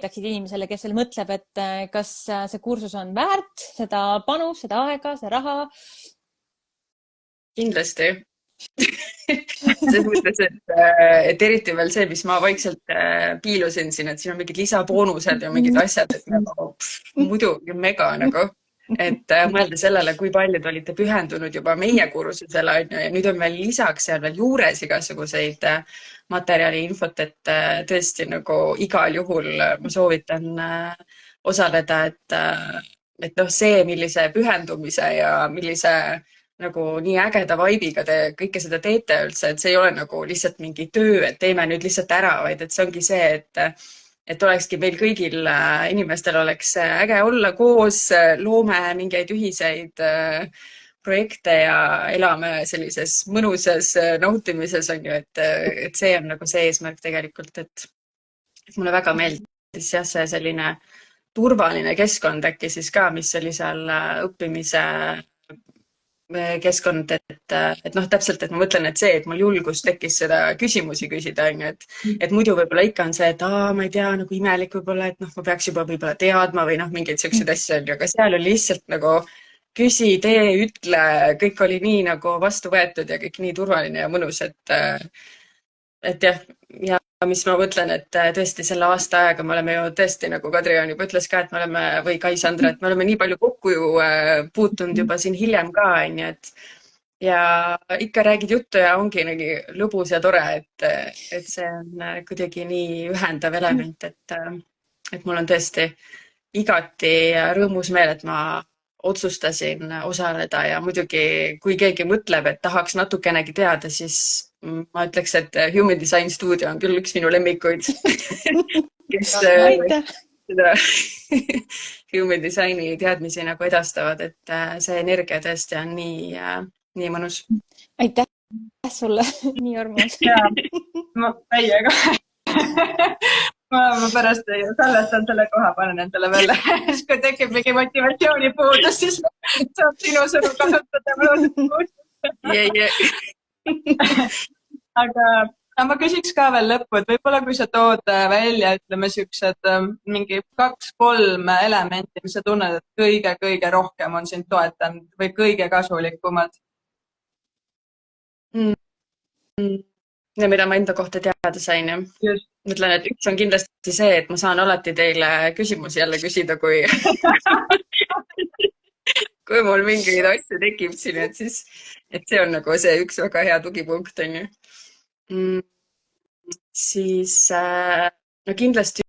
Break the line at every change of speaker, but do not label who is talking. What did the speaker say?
soovitaksid inimesele, kes veel mõtleb, et kas see kursus on väärt seda panust, seda aega, seda raha?
Kindlasti. Selles mõttes, et eriti veel see, mis ma vaikselt piilusin siin, et siin on mingid lisaboonused ja mingid asjad, et nagu muidugi mega nagu. Et mõelda sellele, kui paljud olite pühendunud juba meie kursusele on ju, ja nüüd on veel lisaks seal veel juures igasuguseid materjali infot, et tõesti nagu igal juhul ma soovitan osaleda, et noh, see, millise pühendumise ja millise nagu nii ägeda vaibiga te kõike seda teete üldse, et see ei ole nagu lihtsalt mingi töö, et teeme nüüd lihtsalt ära, vaid et see ongi see, et olekski meil kõigil inimestel oleks äge olla koos, loome mingeid ühiseid projekte ja elame sellises mõnusas nautimises on ju, et see on nagu see eesmärk tegelikult, et mulle väga meeldis jah, see selline turvaline keskkond äkki siis ka, mis oli seal õppimise keskkond, et noh, täpselt, et ma mõtlen, et see, et mul julgus tekkis seda küsimusi küsida, on ju, et muidu võib-olla ikka on see, et ma ei tea, nagu imelik võib-olla, et noh, ma peaks juba võib-olla teadma või noh, mingeid selliseid asju on ju, aga seal oli lihtsalt nagu küsi, tee, ütle, kõik oli nii nagu vastu võetud ja kõik nii turvaline ja mõnus, et jah, ja mis ma mõtlen, et tõesti selle aasta aega me oleme ju tõesti, nagu Kadrian juba ütles ka, et me oleme, või Kai-Sandra, et me oleme nii palju kokku ju puutunud juba siin hiljem ka, on ju, et ja ikka räägid juttu ja ongi nagu lõbus ja tore, et see on kuidagi nii ühendav element, et mul on tõesti igati rõõmus meel, et ma otsustasin osaleda ja muidugi, kui keegi mõtleb, et tahaks natukenegi teada, siis ma ütleks, et Human Design Studio on küll üks minu lemmikuid, kes seda Human Designi teadmisi nagu edastavad, et see energia tõesti on nii mõnus.
Aitäh sulle, nii armas.
Ma täiega. Ma pärast salvestan selle koha, panen endale veel. Siis kui tekib mingi motivatsiooni puudus, siis saab sinu sõnu kasutada. Aga ma küsiks ka veel lõppu, et võib-olla kui sa tood välja, ütleme siuksed mingi 2-3 elementi, mis sa tunned, et kõige rohkem on sind toetanud või kõige kasulikumad?
Ja mida ma enda kohta teada sain. Mõtlen, et üks on kindlasti see, et ma saan alati teile küsimusi jälle küsida, kui kui mul mingeid asju tekib siin, et see on nagu see üks väga hea tugipunkt, on ju. Siis no kindlasti